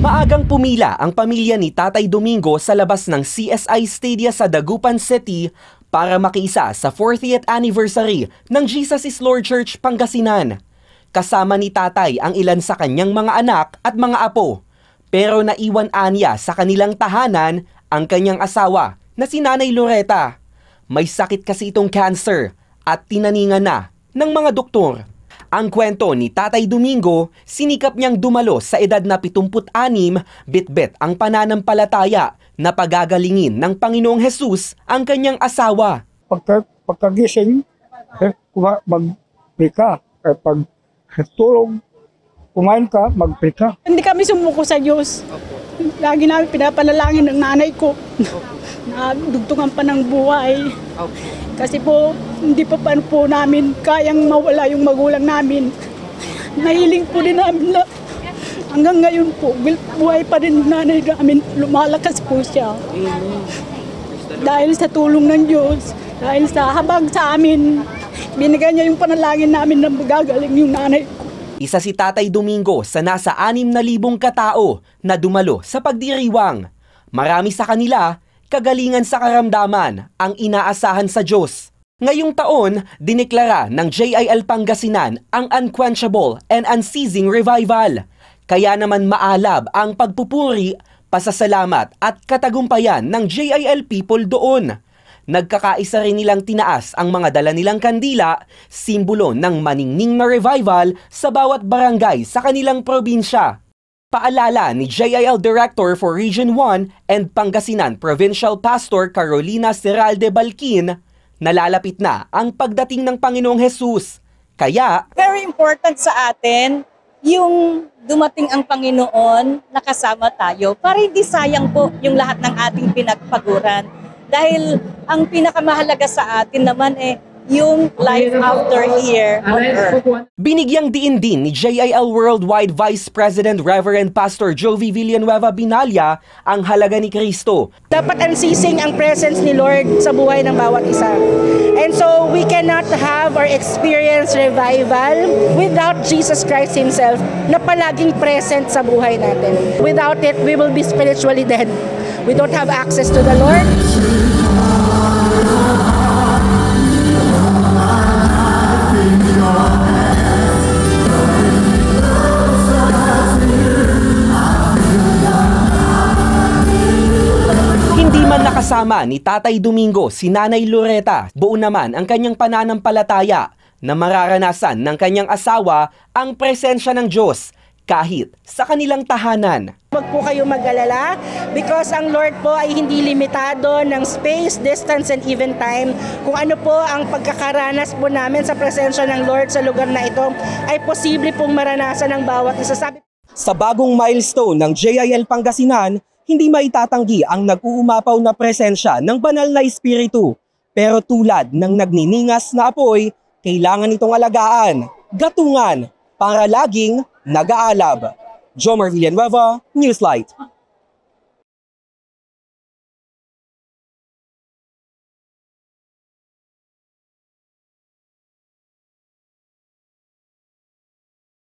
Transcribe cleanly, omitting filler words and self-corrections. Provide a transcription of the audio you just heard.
Maagang pumila ang pamilya ni Tatay Domingo sa labas ng CSI Stadia sa Dagupan City para makiisa sa 40th anniversary ng Jesus is Lord Church Pangasinan. Kasama ni Tatay ang ilan sa kanyang mga anak at mga apo. Pero naiwan anya sa kanilang tahanan ang kanyang asawa na si Nanay Loretta. May sakit kasi itong cancer at tinaningan na ng mga doktor. Ang kwento ni Tatay Domingo, sinikap niyang dumalo sa edad na 76, bitbit ang pananampalataya na pagagalingin ng Panginoong Hesus ang kanyang asawa. Pagkagising, mag-prika. Pag tulog, kumain ka, mag-prika. Hindi kami sumuko sa Diyos. Lagi namin pinapanalangin ng nanay ko. Na dugtungan pa ng buhay. Kasi po, hindi pa po namin kayang mawala yung magulang namin. Nahiling po din namin na hanggang ngayon po, buhay pa rin nanay namin. Lumalakas po siya. Dahil sa tulong ng Diyos, dahil sa habag sa amin, binigay niya yung panalangin namin na magagaling yung nanay ko. Isa si Tatay Domingo sa nasa 6,000 katao na dumalo sa pagdiriwang. Marami sa kanila, kagalingan sa karamdaman ang inaasahan sa Diyos. Ngayong taon, dineklara ng JIL Pangasinan ang unquenchable and unceasing revival. Kaya naman maalab ang pagpupuri, pasasalamat at katagumpayan ng JIL people doon. Nagkakaisa rin nilang tinaas ang mga dala nilang kandila, simbolo ng maningning na revival sa bawat barangay sa kanilang probinsya. Paalala ni JIL Director for Region 1 and Pangasinan Provincial Pastor Carolina Serralde Balkin, nalalapit na ang pagdating ng Panginoong Hesus. Kaya, very important sa atin yung dumating ang Panginoon, nakasama tayo para hindi sayang po yung lahat ng ating pinagpaguran. Dahil ang pinakamahalaga sa atin naman yung life after here on earth. Binigyang diin din ni JIL Worldwide Vice President Reverend Pastor Jovi Villanueva Binalya ang halaga ni Kristo. Dapat unsising ang presence ni Lord sa buhay ng bawat isa. And so we cannot have or experience revival without Jesus Christ Himself na palaging present sa buhay natin. Without it, we will be spiritually dead. We don't have access to the Lord. Hindi man nakasama ni Tatay Domingo si Nanay Loretta, buo naman ang kanyang pananampalataya na mararanasan ng kanyang asawa ang presensya ng Diyos kahit sa kanilang tahanan. Huwag po kayo mag-alala because ang Lord po ay hindi limitado ng space, distance, and even time. Kung ano po ang pagkakaranas po namin sa presensya ng Lord sa lugar na ito ay posible pong maranasan ng bawat isa. Sa bagong milestone ng JIL Pangasinan, hindi maitatanggi ang nag-uumapaw na presensya ng banal na espiritu. Pero tulad ng nagniningas na apoy, kailangan itong alagaan, gatungan, para laging nag-aalab. Jomar Villanueva, Newslight.